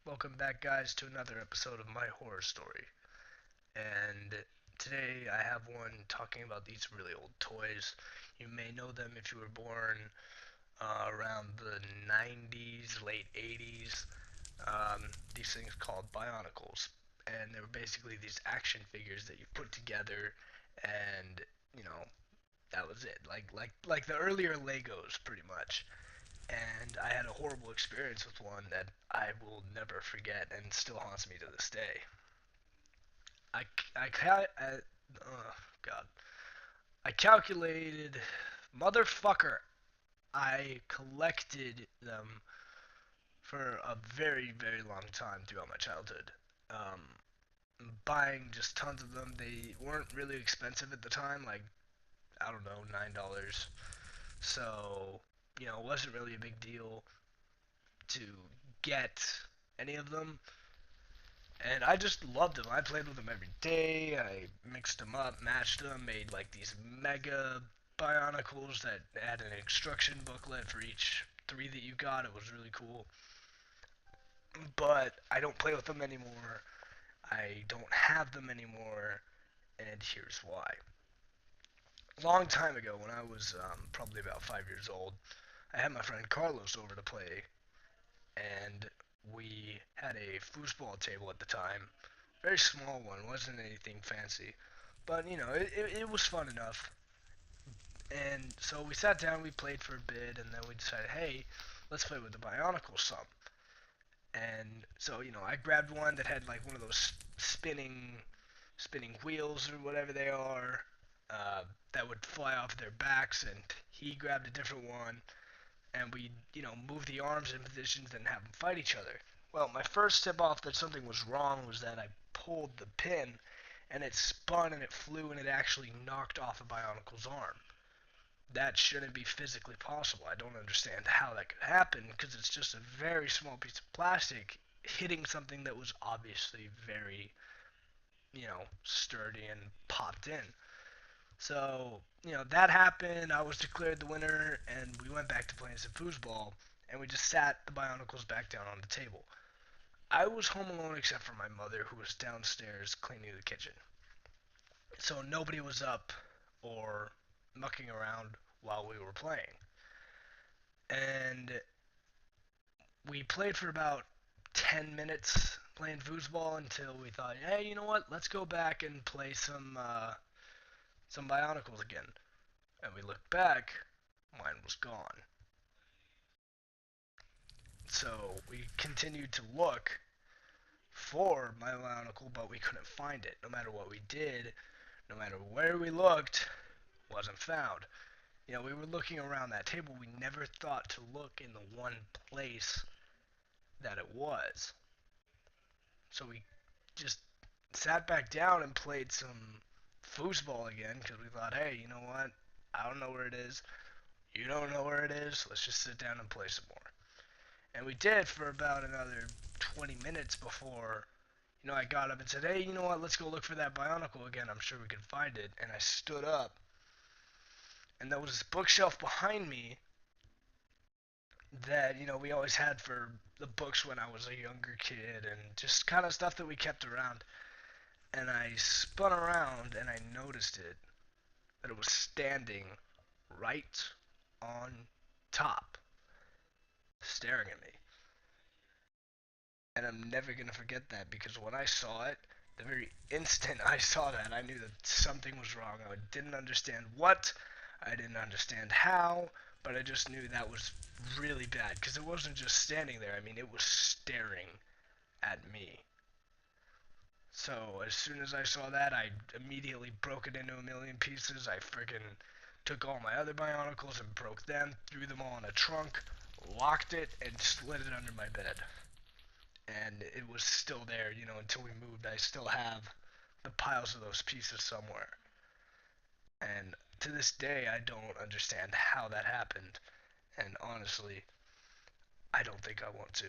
Welcome back, guys, to another episode of my horror story. And today I have one talking about these really old toys. You may know them if you were born around the 90s, late 80s. These things called bionicles. And they were basically these action figures that you put together, and you know that was it. Like the earlier Legos, pretty much. And I had a horrible experience with one that I will never forget and still haunts me to this day. I, oh God, I calculated, motherfucker, I collected them for a very, very long time throughout my childhood. Um, Buying just tons of them. They weren't really expensive at the time, like, I don't know, $9. So, it wasn't really a big deal to get any of them, and I just loved them. I played with them every day. I mixed them up, matched them, made like these mega bionicles that had an instruction booklet for each three that you got. It was really cool. But I don't play with them anymore. I don't have them anymore, and here's why. A long time ago, when I was probably about 5 years old, I had my friend Carlos over to play, and we had a foosball table at the time. Very small one, wasn't anything fancy. But, it was fun enough. And so we sat down, we played for a bit, and then we decided, hey, let's play with the Bionicle some. And so, I grabbed one that had like one of those spinning wheels or whatever they are, that would fly off their backs, and he grabbed a different one, and we, move the arms in positions and have them fight each other. Well, my first tip off that something was wrong was that I pulled the pin, and it spun and it flew and it actually knocked off a Bionicle's arm. That shouldn't be physically possible. I don't understand how that could happen because it's just a very small piece of plastic hitting something that was obviously very, sturdy and popped in. So, that happened. I was declared the winner, and we went back to playing some foosball, and we just sat the Bionicles back down on the table. I was home alone except for my mother, who was downstairs cleaning the kitchen. So nobody was up or mucking around while we were playing. And we played for about 10 minutes playing foosball until we thought, hey, you know what? Let's go back and play some Bionicles again. And we looked back, mine was gone. So we continued to look for my Bionicle, but we couldn't find it. No matter what we did, no matter where we looked, wasn't found. We were looking around that table. We never thought to look in the one place that it was. So we just sat back down and played some foosball again because we thought, hey, you know what? I don't know where it is. You don't know where it is. Let's just sit down and play some more. And we did for about another 20 minutes before, I got up and said, hey, you know what? Let's go look for that Bionicle again. I'm sure we can find it. And I stood up, and there was this bookshelf behind me that we always had for the books when I was a younger kid and just kind of stuff that we kept around. And I spun around and I noticed that it was standing right on top, staring at me. And I'm never gonna forget that because when I saw it, the very instant I saw that, I knew that something was wrong. I didn't understand what, I didn't understand how, but I just knew that was really bad because it wasn't just standing there. I mean, it was staring at me. So as soon as I saw that, I immediately broke it into a million pieces. I friggin' took all my other Bionicles and broke them, threw them all in a trunk, locked it, and slid it under my bed. And it was still there, until we moved. I still have the piles of those pieces somewhere. And to this day, I don't understand how that happened. And honestly, I don't think I want to.